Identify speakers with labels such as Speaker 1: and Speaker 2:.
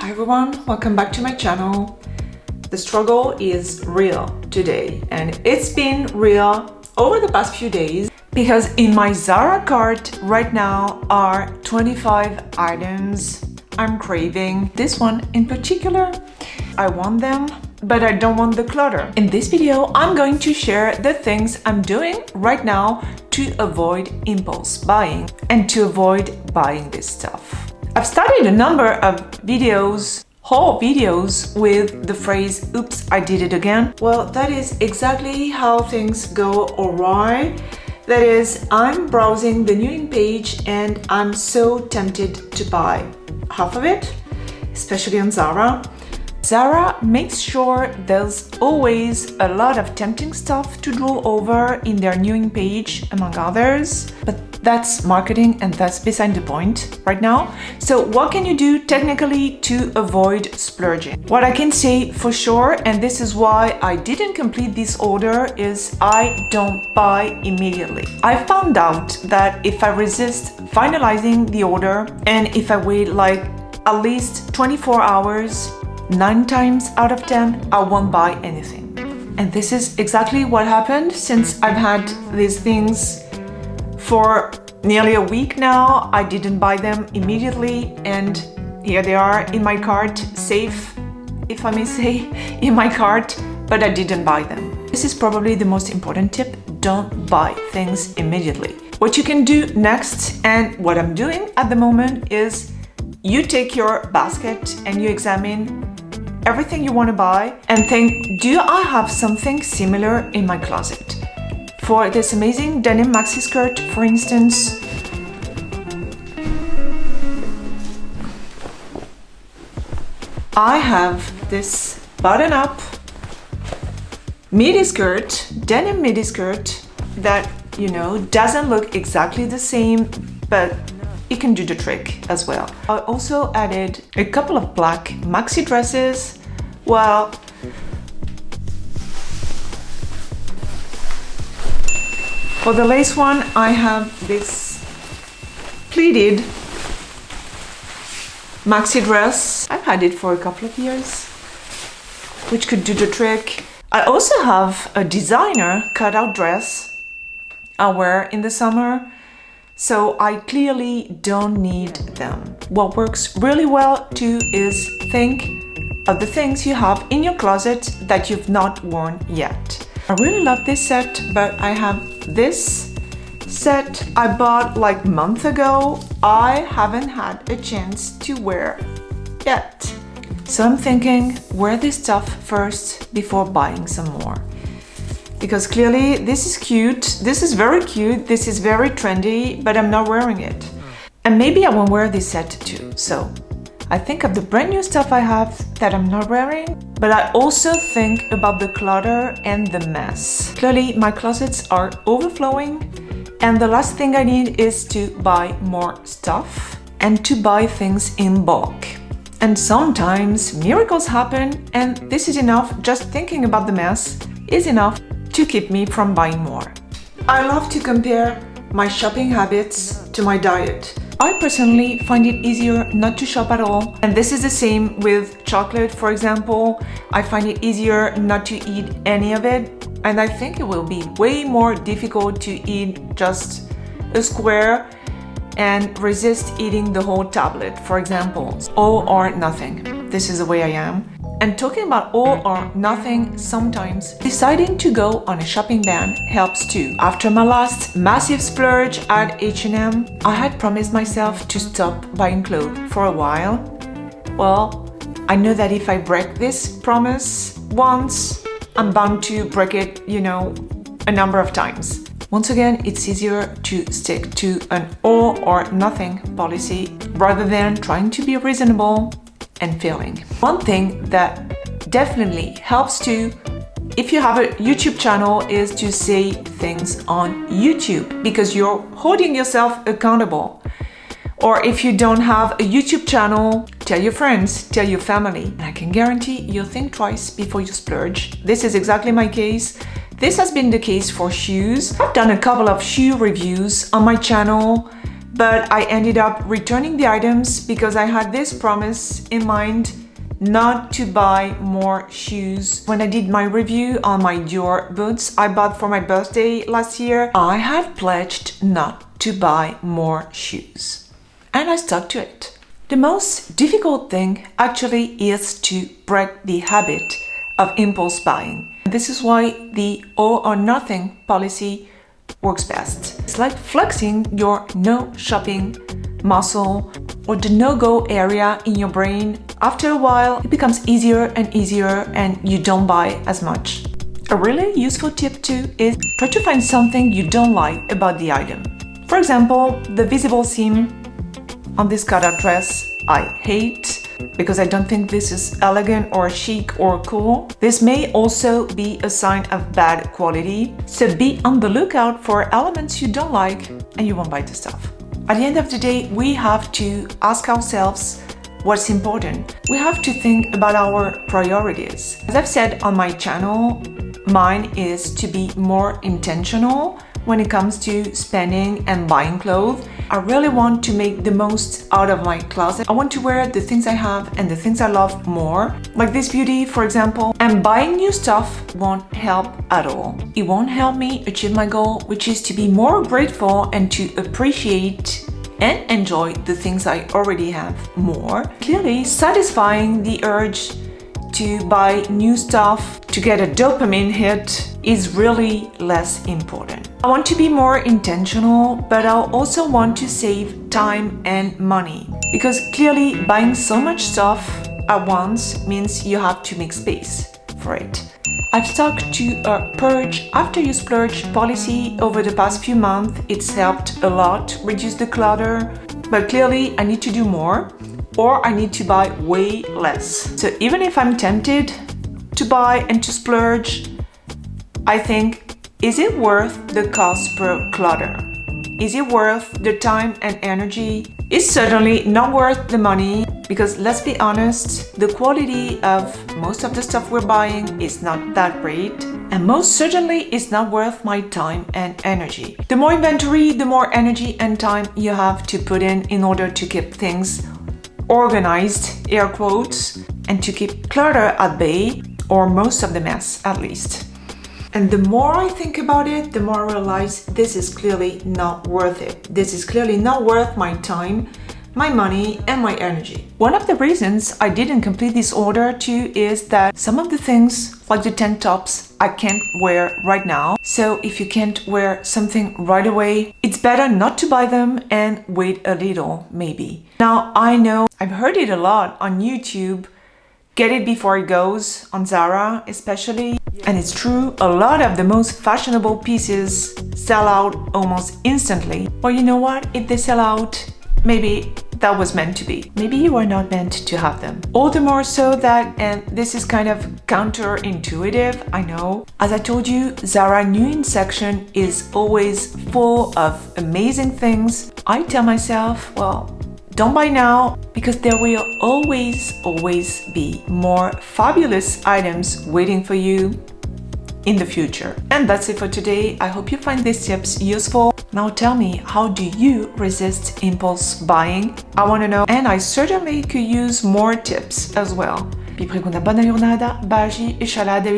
Speaker 1: Hi everyone, welcome back to my channel. The struggle is real today, and it's been real over the past few days because in my Zara cart right now are 25 items I'm craving. This one in particular, I want them, but I don't want the clutter. In this video, I'm going to share the things I'm doing right now to avoid impulse buying and to avoid buying this stuff. I've started a number of videos, haul videos, with the phrase, oops, I did it again. Well, that is exactly how things go awry. That is, I'm browsing the new page and I'm so tempted to buy half of it, especially on Zara. Zara makes sure there's always a lot of tempting stuff to drool over in their new page, among others, but that's marketing and that's beside the point right now. So what can you do technically to avoid splurging? What I can say for sure, and this is why I didn't complete this order, is I don't buy immediately. I found out that if I resist finalizing the order and if I wait like at least 24 hours, 9 times out of 10, I won't buy anything. And this is exactly what happened since I've had these things for nearly a week now. I didn't buy them immediately, and here they are in my cart, safe, if I may say, in my cart, but I didn't buy them. This is probably the most important tip: don't buy things immediately. What you can do next, and what I'm doing at the moment, is you take your basket and you examine everything you want to buy and think, do I have something similar in my closet? For this amazing denim maxi skirt, for instance, I have this button-up midi skirt, denim midi skirt that, you know, doesn't look exactly the same, but it can do the trick as well. I also added a couple of black maxi dresses. Well, for the lace one, I have this pleated maxi dress. I've had it for a couple of years, which could do the trick. I also have a designer cutout dress I wear in the summer, so I clearly don't need them. What works really well too is think of the things you have in your closet that you've not worn yet. I really love this set, but I have this set I bought like a month ago. I haven't had a chance to wear yet. So I'm thinking, wear this stuff first before buying some more. Because clearly this is cute, this is very cute, this is very trendy, but I'm not wearing it. And maybe I won't wear this set too. So I think of the brand new stuff I have that I'm not wearing, but I also think about the clutter and the mess. Clearly my closets are overflowing, and the last thing I need is to buy more stuff and to buy things in bulk. And sometimes miracles happen, and this is enough. Just thinking about the mess is enough to keep me from buying more. I love to compare my shopping habits to my diet. I personally find it easier not to shop at all, and this is the same with chocolate, for example. I find it easier not to eat any of it, and I think it will be way more difficult to eat just a square and resist eating the whole tablet, for example. All or nothing. This is the way I am. And talking about all or nothing, sometimes deciding to go on a shopping ban helps too. After my last massive splurge at H&M, I had promised myself to stop buying clothes for a while. Well, I know that if I break this promise once, I'm bound to break it, you know, a number of times. Once again, it's easier to stick to an all or nothing policy rather than trying to be reasonable and failing. One thing that definitely helps too, if you have a YouTube channel, is to say things on YouTube, because you're holding yourself accountable. Or if you don't have a YouTube channel, tell your friends, tell your family. And I can guarantee you'll think twice before you splurge. This is exactly my case. This has been the case for shoes. I've done a couple of shoe reviews on my channel, but I ended up returning the items because I had this promise in mind not to buy more shoes. When I did my review on my Dior boots I bought for my birthday last year, I had pledged not to buy more shoes. And I stuck to it. The most difficult thing actually is to break the habit of impulse buying. This is why the all or nothing policy works best. It's like flexing your no shopping muscle or the no-go area in your brain. After a while, it becomes easier and easier and you don't buy as much. A really useful tip too is try to find something you don't like about the item. For example, the visible seam on this cutout dress I hate because I don't think this is elegant or chic or cool. This may also be a sign of bad quality, so be on the lookout for elements you don't like and you won't buy the stuff. At the end of the day, we have to ask ourselves what's important. We have to think about our priorities. As I've said on my channel, mine is to be more intentional when it comes to spending and buying clothes. I really want to make the most out of my closet. I want to wear the things I have and the things I love more, like this beauty, for example. And buying new stuff won't help at all. It won't help me achieve my goal, which is to be more grateful and to appreciate and enjoy the things I already have more. Clearly, satisfying the urge to buy new stuff to get a dopamine hit is really less important. I want to be more intentional, but I also want to save time and money because clearly buying so much stuff at once means you have to make space for it. I've stuck to a purge after you splurge policy over the past few months. It's helped a lot reduce the clutter, but clearly I need to do more or I need to buy way less. So even if I'm tempted to buy and to splurge, I think, is it worth the cost per clutter? Is it worth the time and energy? It's certainly not worth the money because let's be honest, the quality of most of the stuff we're buying is not that great and most certainly it's not worth my time and energy. The more inventory, the more energy and time you have to put in order to keep things organized, air quotes, and to keep clutter at bay, or most of the mess at least. And the more I think about it, the more I realize this is clearly not worth it. This is clearly not worth my time, my money, and my energy. One of the reasons I didn't complete this order too is that some of the things, like the tank tops, I can't wear right now. So if you can't wear something right away, it's better not to buy them and wait a little, maybe. Now, I know I've heard it a lot on YouTube, get it before it goes, on Zara especially. And it's true, a lot of the most fashionable pieces sell out almost instantly. Or you know what, if they sell out, maybe that was meant to be. Maybe you were not meant to have them. All the more so that, and this is kind of counterintuitive, I know. As I told you, Zara new in section is always full of amazing things. I tell myself, well, don't buy now because there will always be more fabulous items waiting for you in the future. And that's it for today. I hope you find these tips useful. Now tell me, how do you resist impulse buying? I want to know, and I certainly could use more tips as well. Vi prego una buona giornata, baci e scialada